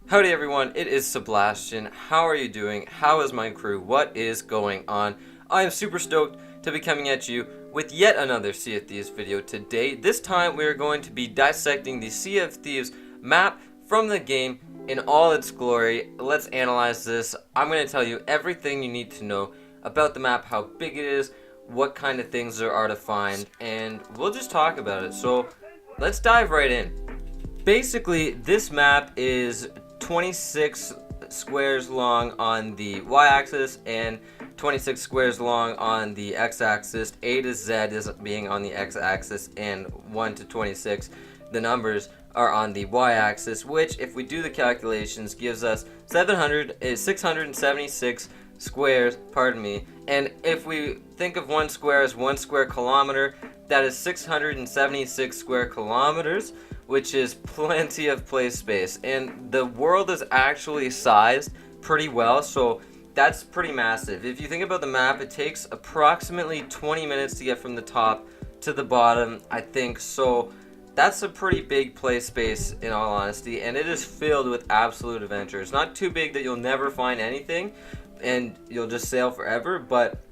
Howdy everyone, it is Sebastian. How are you doing? How is my crew? What is going on? I am super stoked to be coming at you with yet another Sea of Thieves video today. This time we are going to be dissecting the Sea of Thieves map from the game in all its glory. Let's analyze this. I'm going to tell you everything you need to know about the map, how big it is, what kind of things there are to find, and we'll just talk about it. So let's dive right in. Basically, this map is 26 squares long on the y-axis and 26 squares long on the x-axis. A to Z is being on the x-axis, and 1 to 26, the numbers are on the y-axis, which, if we do the calculations, gives us 676 squares, pardon me. And if we think of one square as 1 square kilometer, that is 676 square kilometers, which is plenty of play space. And the world is actually sized pretty well, so that's pretty massive. If you think about the map, it takes approximately 20 minutes to get from the top to the bottom, I think. So that's a pretty big play space, in all honesty, and it is filled with absolute adventure. It's not too big that you'll never find anything and you'll just sail forever, but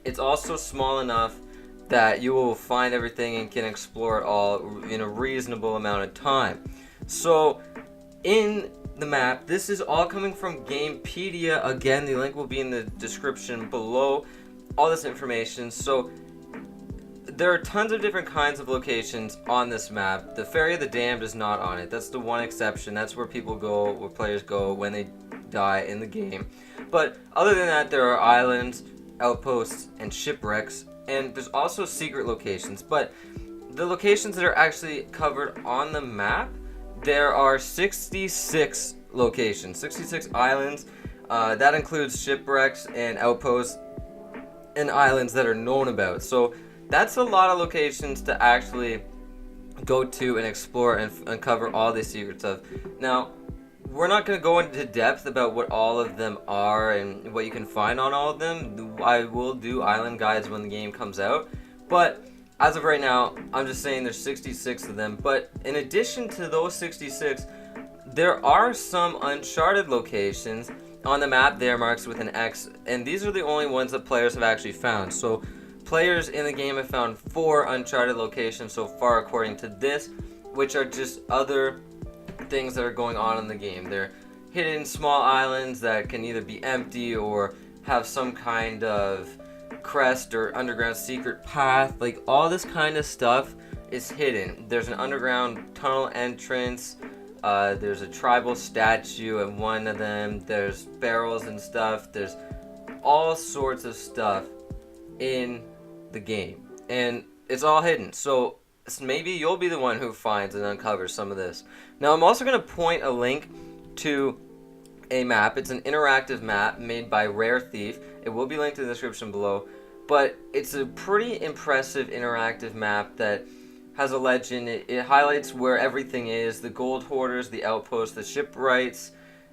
it's also small enough that you will find everything and can explore it all in a reasonable amount of time. So in the map, this is all coming from Gamepedia. Again, the link will be in the description below, all this information. So there are tons of different kinds of locations on this map. The Ferry of the Damned is not on it. That's the one exception. That's where people go, where players go when they die in the game. But other than that, there are islands, outposts, and shipwrecks. And there's also secret locations, but the locations that are actually covered on the map, there are 66 locations, 66 islands. That includes shipwrecks and outposts and islands that are known about. So that's a lot of locations to actually go to and explore and uncover all the secrets of. Now, we're not going to go into depth about what all of them are and what you can find on all of them. I will do island guides when the game comes out, but as of right now, I'm just saying there's 66 of them. But in addition to those 66, there are some uncharted locations on the map. They are marked with an X, and these are the only ones that players have actually found. So players in the game have found 4 uncharted locations so far, according to this, which are just other things that are going on in the game. They're hidden small islands that can either be empty or have some kind of crest or underground secret path. Like, all this kind of stuff is hidden. There's an underground tunnel entrance. There's a tribal statue at one of them. There's barrels and stuff. There's all sorts of stuff in the game, and it's all hidden. So maybe you'll be the one who finds and uncovers some of this. Now, I'm also going to point a link to a map. It's an interactive map made by Rare Thief. It will be linked in the description below, but it's a pretty impressive interactive map that has a legend. It highlights where everything is: the gold hoarders, the outposts, the shipwrights,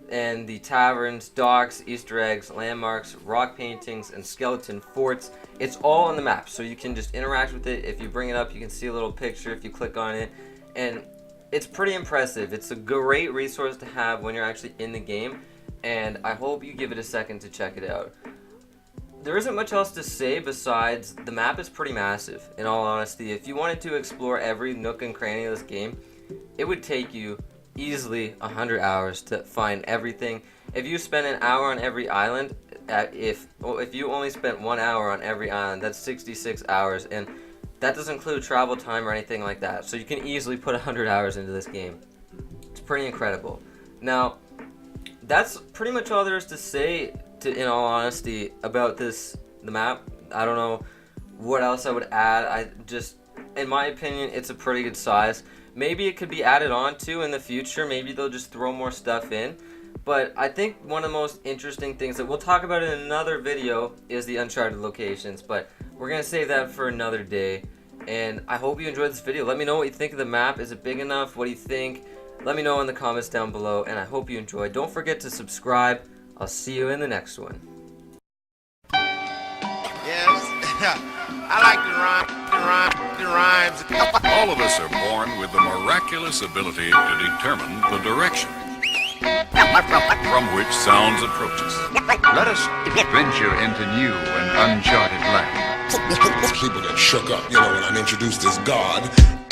and the taverns, docks, Easter eggs, landmarks, rock paintings, and skeleton forts. It's all on the map, so you can just interact with it. If you bring it up, you can see a little picture if you click on it, and it's pretty impressive. It's a great resource to have when you're actually in the game, and I hope you give it a second to check it out. There isn't much else to say besides the map is pretty massive, in all honesty. If you wanted to explore every nook and cranny of this game, it would take you easily 100 hours to find everything. If you spend an hour on every island, if you only spent 1 hour on every island, that's 66 hours, and that doesn't include travel time or anything like that. So you can easily put 100 hours into this game. It's pretty incredible. Now, that's pretty much all there is to say, in all honesty, about the map. I don't know what else I would add. In my opinion, it's a pretty good size. Maybe it could be added on to in the future. Maybe they'll just throw more stuff in. But I think one of the most interesting things that we'll talk about in another video is the uncharted locations. But we're going to save that for another day. And I hope you enjoyed this video. Let me know what you think of the map. Is it big enough? What do you think? Let me know in the comments down below. And I hope you enjoyed. Don't forget to subscribe. I'll see you in the next one. Yes, I like the rhymes. All of us are born with the miraculous ability to determine the direction. from which sounds approach us. Let us venture into new and uncharted land. People get shook up, when I'm introduced as God.